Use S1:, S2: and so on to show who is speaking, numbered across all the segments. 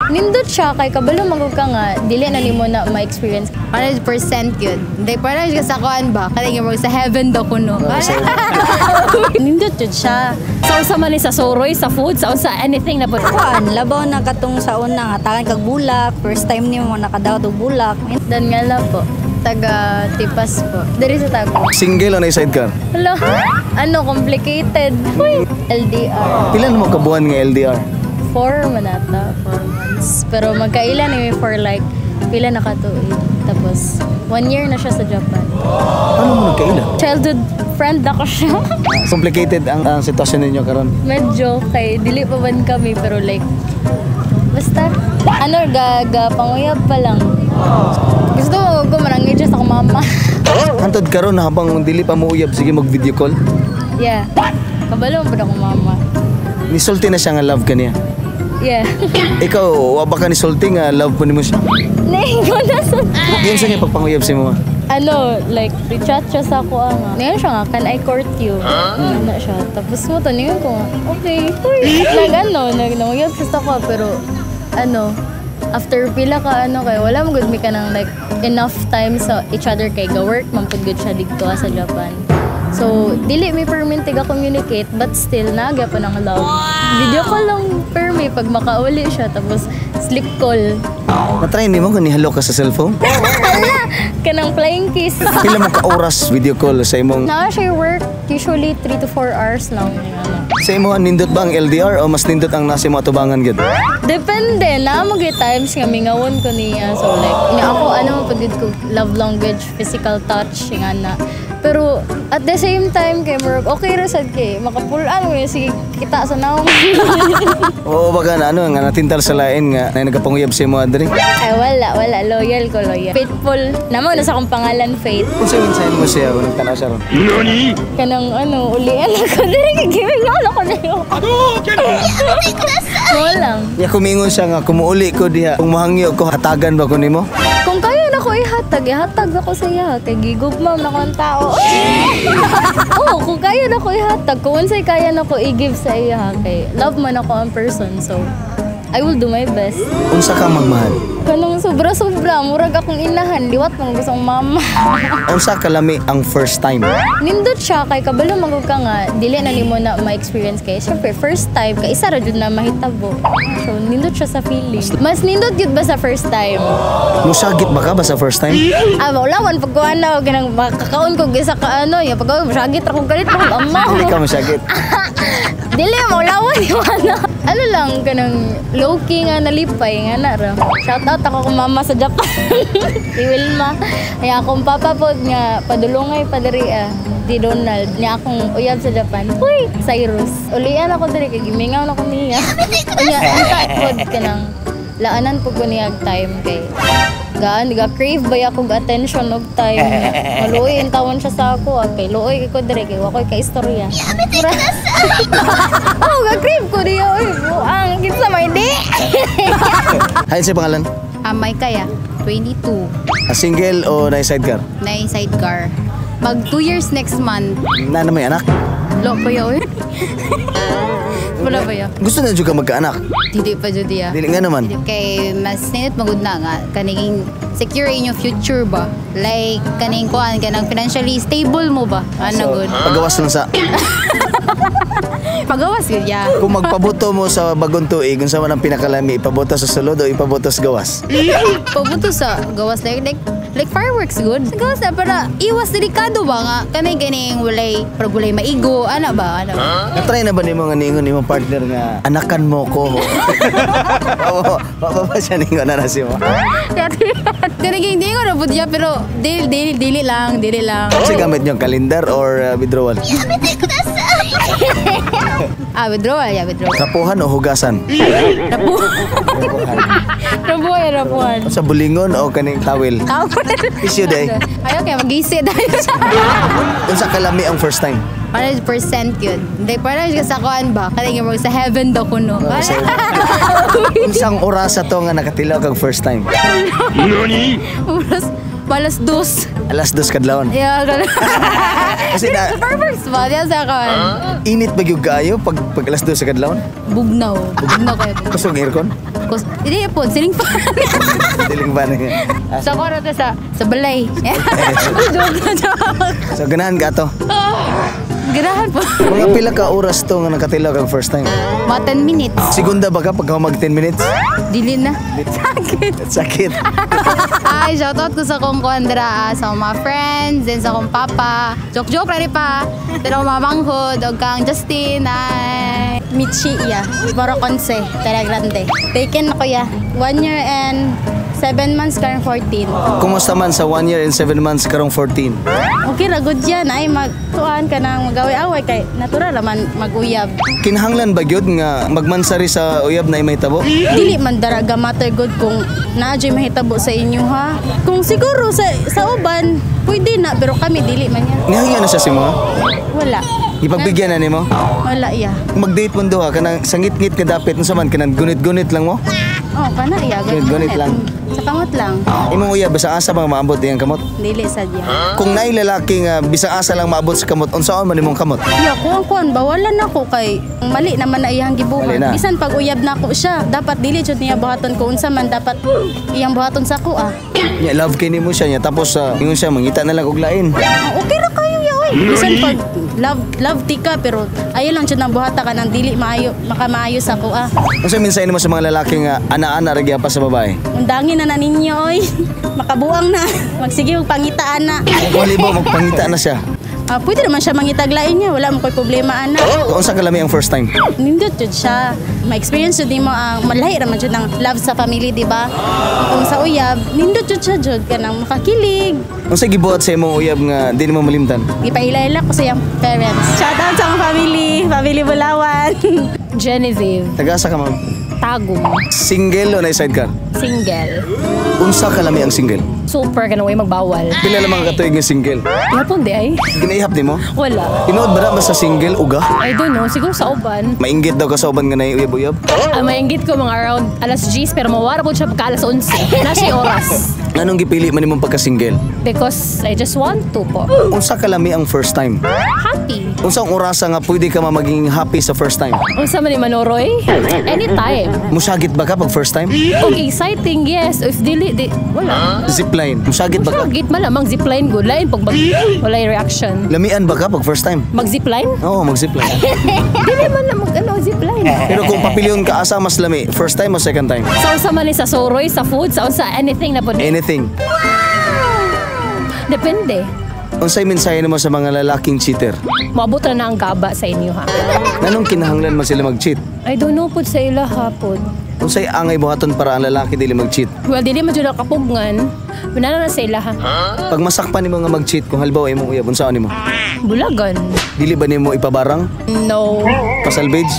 S1: Nindot siya kay kabalo magug ka nga dili na nimo na ma-experience
S2: 100% yun. Hindi parang ka sa kuan ba? Kaya mo sa heaven daw kuno.
S3: Nindot yun siya. Sa man ni sa soroy, sa food, sa anything na po.
S2: Kuan, labaw na katong sa una nga tagan kag bulak. First time nimo nakadaw og bulak.
S1: dan nga la po taga Tipas po diri sa Tago.
S4: Single o na sidecar?
S1: Hala, ano complicated. Uy, LDR.
S4: Pila mo kabuan nga LDR?
S1: 4 manata, 4 months. Pero magkailan ni for like pila na katuig. Tapos 1 year na siya sa Japan.
S4: Ano mo nagkaila?
S1: Childhood friend ako siya.
S4: Complicated ang sitwasyon ninyo karon.
S1: Medyo kay dili pa man kami pero like basta ano gaga panguyab pa lang. Gusto ko manangit siya sa mama.
S4: Hantod karon habang dili pa mo uyab sige mag video call.
S1: Yeah. Kabalo pa ako mama.
S4: Nisulti na siya nga love ka niya.
S1: Yeah.
S4: Ikaw, wa ba ka nisulti nga love po nimo siya?
S1: Nay, ko na sa...
S4: Yan sa niya pagpanguyab si mo.
S1: Ano, like, rechat siya sa ako nga. Ngayon siya nga, can I court you? Ano siya. Tapos mo, taningin ko nga, okay. Nanguyab siya sa ako, pero, ano, after pila ka, kay wala mo good me ka ng, like, enough time sa each other kay ga-work, mampud good siya dito sa Japan. So, dili may permit communicate but still naga pa ng love. Video call lang per me pag makauli siya tapos sleep call.
S4: Natry ni mo kung nihalo ka sa cellphone?
S1: Wala! Kanang flying kiss.
S4: Pila mo ka oras video call sa imong...
S1: Naa siya work usually 3 to 4 hours lang.
S4: Sa imong nindot ba ang LDR o mas nindot ang nasa mo atubangan gid?
S1: Depende. Na mo times nga mingawon ko niya. So like, ako mapagid ko love language, physical touch, nga na. Pero at the same time kay Murag, okay ra sad kay makapulaan mo sige kita sa naong.
S4: Oo baga na nga natintal sa lain nga na nagapanguyab sa mo adri.
S1: Ay wala loyal. Faithful. Namo na sa akong pangalan Faith.
S4: Unsa insign mo siya kung nagtanaw siya ron?
S5: Nani?
S1: Kanang ulian ako diri kay giving ako na yo. Wala.
S4: Ya kumingon siya nga kumuuli ko diha kung mahangyo ko hatagan ba ko nimo?
S1: Kung kaya na ko ihatag ako sa iya kay gigugmaw na kong tao. Oo, kung kaya na ko ihatag, kung unsay kaya na ko i-give sa iya kay love man ako ang person, so I will do my best.
S4: Unsa ka magmahal?
S1: Kanang sobra-sobra, murag akong inahan, liwat mong gustong mama.
S4: Unsa kalami ang first time?
S1: Nindot siya kay kabalo magug ka nga dili na nimo na ma-experience kay syempre first time kay isa ra jud na mahitabo. So nindot siya sa feeling. Mas nindot jud ba sa first time?
S4: Musagit ba ka ba sa first time?
S1: Maulawan pag kuan na ganang makakaon ko gisa ka ya pag masagit ra ko galit ako amma.
S4: Hindi ka musagit.
S1: Dili maulawan yo ano lang kanang low key nga nalipay nga na ra. Shout out ako kung mama sa Japan. Si Wilma. Ay akong papa pod nga padulungay pa diri di Donald niya akong uyab sa Japan. Uy, Cyrus. Ulian ako diri kay gimingaw na ko niya. Unya anta pod kanang laanan po ko niya time kay gaan crave ba ako attention og time. Maluoy ang tawon siya sa ako kay luoy ko diri kay wa koy ka istorya. Oh, crave ko diya oy. Ang kinsa may di.
S4: Hay sa pangalan?
S2: May kaya 22.
S4: Single o na sidecar?
S2: Na sidecar. Mag 2 years next month.
S4: Na may anak?
S2: Lo pa yaw. Wala ba ya?
S4: Gusto na juga magkaanak?
S2: Dili pa jud ya.
S4: Dili nga naman.
S2: Kay mas ninit magud na nga kaning secure in your future ba? Like kaning kuan kanang financially stable mo ba? Ano good?
S4: Pagawas lang sa
S2: Pagawas gud ya.
S4: kung magpabuto mo sa bagong tuig, unsa man ang pinakalami, ipabuto sa sulod o ipabuto sa gawas?
S2: Pabuto sa gawas like fireworks good. Sa gawas na para iwas delikado ba nga kanay ganing walay maigo ana ba?
S4: Na-try na ba nimo nga ningon nimo partner nga anakan mo ko? Oo, pa siya ningon na si mo.
S2: Kaniging di ko na budya pero dili lang.
S4: Kasi gamit niyo kalendar or withdrawal?
S2: Withdrawal.
S4: Rapuhan o hugasan?
S2: Rapuhan.
S4: Sa bulingon o kaning tawel? Issue day.
S2: Ayaw kaya mag-isi dahil siya.
S4: Unsa kalami ang first time?
S2: 100% yun. Hindi, parang ka sa kuan ba? Kaya mo sa heaven daw kuno.
S4: Unsang orasa to nga nakatilaw kag first time?
S5: Nani?
S2: Balas dos.
S4: Alas 2 kadlawon.
S2: Yeah, ganun.
S4: Kasi na
S2: Perfect ba? Diyan sa kuan.
S4: init ba gyud kaayo pag alas 2 sa kadlawon?
S2: Bugnaw kayo.
S4: Kusog aircon?
S2: Hindi po, siling pa.
S4: Diling ba na
S2: Sa koro to sa balay.
S4: So ganahan ka to.
S2: Ganahan po.
S4: Mga pila ka oras to nga nakatilaw kang first time?
S2: Mga 10 minutes.
S4: Segunda ba ka pag mag 10 minutes?
S2: Dili na. Sakit.
S4: Sakit.
S2: Ay, shoutout ko sa kong kuandra, sa mga friends, din sa kong papa. Joke-joke ready pa. Pero mga manghod, o kang Justin, ay.
S1: Michi ya. Boroconse, Tera Grande. Taken ako ya. 1 year and 7 months karong 14.
S4: Kumusta man sa 1 year and 7 months karong 14?
S1: Okay ra good yan ay magtuan ka nang magawi-away kay natural naman maguyab.
S4: Kinahanglan ba gyud nga magmansari sa uyab na may tabo?
S1: Dili man daraga matter good kung naadyoy mahitabo sa inyo ha. Kung siguro sa uban pwede na pero kami dili man yan.
S4: Nihangyan na siya si mo?
S1: Wala.
S4: Ipagbigyan na nimo?
S1: Wala ya.
S4: Mag-date mo duha kanang sangit-ngit ka dapit unsa man kanang gunit-gunit lang mo?
S1: Oh, kana ya.
S4: Gunit lang.
S1: Sa kamot lang.
S4: Imong uyab basta asa bang maabot diyang kamot?
S1: Dili sadya.
S4: Kung naay lalaki nga bisang asa lang maabot sa kamot, unsaon man imong kamot?
S1: Ya, kuan bawalan ako kay mali naman na iyang
S4: Mali
S1: gibuhat.
S4: na.
S1: Bisan pag uyab na ako siya, dapat dili jud niya buhaton ko unsa man dapat iyang buhaton sa ako ah.
S4: Nya love kay nimo siya nya tapos ingon siya mangita na lang og lain.
S1: Okay ra kayo ya oy. Bisan pag love tika pero ayo lang jud nang buhata ka nang dili maayo makamaayo sa ako ah.
S4: Unsa minsan nimo sa mga lalaki nga ana-ana ra gyapa sa babae?
S1: Undangin na ninyo oy. Makabuang na. Magsige og pangitaan na.
S4: Kung halibaw magpangita na siya.
S1: Pwede naman siya mangitaglain niya, wala mo ko'y problema ana.
S4: Unsa kalami ang first time?
S1: Nindot jud siya. Ma-experience jud nimo ang malahi ra man jud ng love sa family, di ba? Kung sa uyab, nindot jud siya jud kanang makakilig.
S4: Unsa gibuhat sa imong uyab nga di nimo malimtan?
S1: Ipaila-ila ko sa iyang parents. Shout out sa akong family Bulawan.
S3: Genevieve.
S4: Taga-asa ka ma'am?
S3: Tagum.
S4: Single o na sidecar?
S3: Single.
S4: Unsa kalami ang single?
S3: Super ka na way magbawal.
S4: Pila lamang ka tuig nga single?
S3: Yapon di ay?
S4: Ginaihap nimo?
S3: Wala.
S4: Tinood ba na ba sa single uga?
S3: I don't know. Siguro sa uban.
S4: Mainggit daw ka sa uban nga naiyuyab-uyab?
S3: Maingit ko mga around alas 10 pero mawara po siya pagka alas 11. Nasa oras.
S4: Anong gipili man imong pagka-single?
S3: Because I just want to po.
S4: Unsa kalami ang first time?
S3: Happy.
S4: Unsa ang orasa nga pwede ka maging happy sa first time?
S3: Unsa man ni Manoroy? Anytime.
S4: Musagit ba ka pag first time?
S3: Okay, exciting, yes. If dili, wala.
S4: Zipline. Musagit ba ka?
S3: Sagit malamang zipline good. Lain pag wala yung reaction.
S4: Lamian ba ka pag first time?
S3: Mag-zipline?
S4: Oo, mag-zipline.
S3: Dili man na zipline.
S4: Pero kung papilyon ka asa mas lami, first time o second time?
S3: Sa unsa man ni sa soroy, sa food, sa unsa anything na po.
S4: Anything.
S3: Depende.
S4: Unsay mensahe mo sa mga lalaking cheater?
S3: Maabot na ang gaba sa inyo ha.
S4: Anong kinahanglan man sila mag-cheat?
S3: I don't know po sa ila ha po.
S4: Unsay angay buhaton para ang lalaki dili mag-cheat?
S3: Well, dili man jud kapugngan. Manana na sa ila ha.
S4: Pag masakpan nimo nga mag-cheat kung halimbawa imong uyab, unsaon nimo?
S3: Bulagan.
S4: Dili ba nimo ipabarang?
S3: No.
S4: Pa-salvage?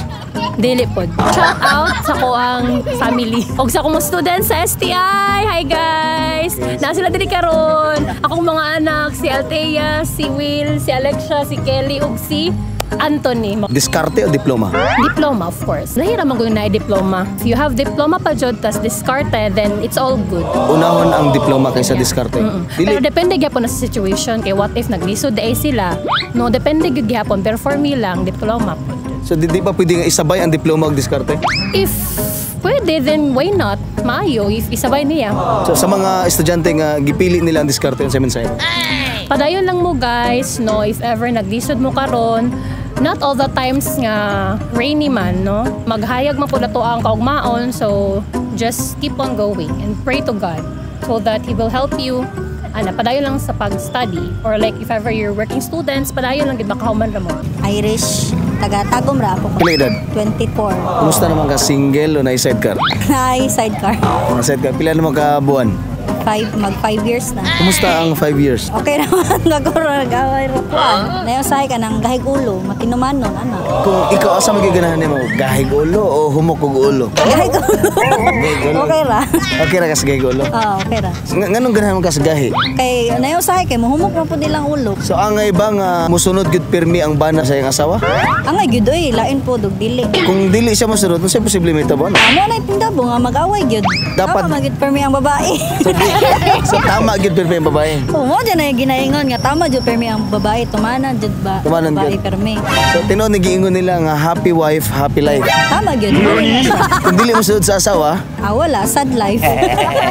S3: Dili po. Shout out sa ko ang family. Og sa akong student sa STI. Hi guys! Na sila diri karon. Akong mga anak, si Althea, si Will, si Alexia, si Kelly, ug si Anthony.
S4: Diskarte o diploma?
S3: Diploma, of course. Lahira man kung na-diploma. If you have diploma pa jud tas diskarte, then it's all good.
S4: Unahon ang diploma kaysa diskarte.
S3: Pero
S4: Dili.
S3: depende gyapon na sa situation. Kay what if naglisod ay sila? No, depende gyud gyapon. Pero for me lang, diploma po.
S4: So di ba pwede nga isabay ang diploma ug diskarte?
S3: If pwede, then why not? Maayo, if isabay niya.
S4: So sa mga estudyante nga gipili nila ang diskarte unsa mensahe?
S3: Padayon lang mo guys, no, if ever naglisod mo karon, not all the times nga rainy man, no? Maghayag man pud ato ang kaugmaon, so just keep on going and pray to God so that He will help you. Padayon lang sa pag-study or like if ever you're working students, padayon lang gid makahuman ra mo.
S5: Irish, taga-Tagum ra ako.
S4: Pila edad?
S5: 24.
S4: Kumusta naman ka, single o na sidecar?
S5: Ay, sidecar.
S4: Mga sidecar, pila naman ka buwan?
S5: Mag 5 years na.
S4: Kumusta ang 5 years?
S5: Okay naman, gagawin nag-away ra ko. Nayosahay ka ng gahig ulo, matinumanon, ana.
S4: Kung ikaw asa magiganahan mo, gahig ulo o humok og ulo?
S5: Gahig ulo. Okay ra.
S4: Okay ra ka sa gahig ulo?
S5: Okay ra.
S4: Nganong ganahan mo ka sa gahi?
S5: Kay nayosahay kay mohumok ra pud ilang ulo.
S4: So angay ba nga musunod gyud pirmi ang bana sa iyang asawa?
S5: Angay gyud oy, lain po dog dili.
S4: Kung dili siya mosunod, unsay posible may tabon?
S5: Amo na itindabo nga mag-away gyud.
S4: Dapat-
S5: magit permi ang babae.
S4: So So tama gyud permi ang babae.
S5: Oo, mo dyan na yung ginaingon nga tama jud permi ang babae tumanan jud ba?
S4: Tumanan
S5: babae
S4: gyud.
S5: permi.
S4: So tinuod ni giingon nila nga happy wife, happy life.
S5: Tama jud.
S4: Kung dili mo sud sa asawa,
S5: Wala sad life.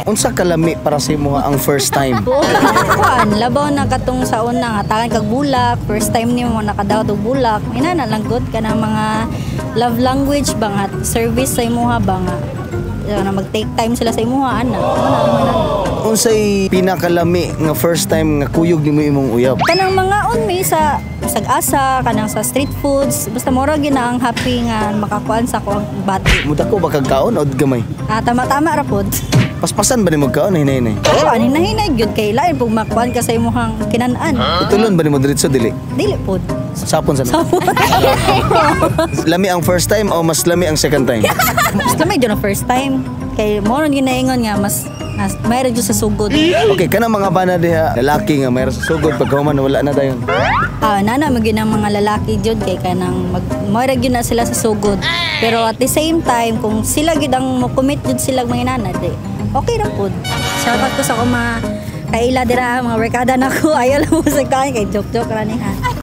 S4: unsa kalami para sa imo ang first time?
S5: Kuan, labaw na katong sa una nga tagan kag bulak, first time nimo nakadaot og bulak. Ina na lang good ka ng mga love language ba nga service sa imuha ba nga na mag-take time sila sa imuha ana.
S4: Unsay pinakalami nga first time nga kuyog nimo imong uyab?
S5: Kanang mga unmi sa sag-asa, kanang sa street foods, basta mora gyud na ang happy nga makakuan sa ko ang bati.
S4: Muda ko ba kagkaon o gamay?
S5: Tama-tama ra pod.
S4: Paspasan ba ni mo kaon hinay-hinay?
S5: Oo, hinay-hinay gyud kay lain pug makuan ka sa imuhang kinanan.
S4: Itulon ba ni mo diretso dili?
S5: Dili pod.
S4: Sapon sa lami ang first time o mas lami ang second time?
S5: Basta may na first time. Kay mo ron ginaingon nga mas mayroon dyan sa sugod.
S4: Okay, kanang mga bana diha lalaki nga mayroon sa sugod pagkahuman wala na dayon.
S5: Nana magin ang mga lalaki jud kay kanang mayroon gyud na sila sa sugod. Pero at the same time kung sila gyud ang mo commit jud sila mga nana di. Okay ra pod. Shout out ko sa mga kaila dira mga barkada nako. Ayaw lang mo sa kain kay joke-joke ra ni ha.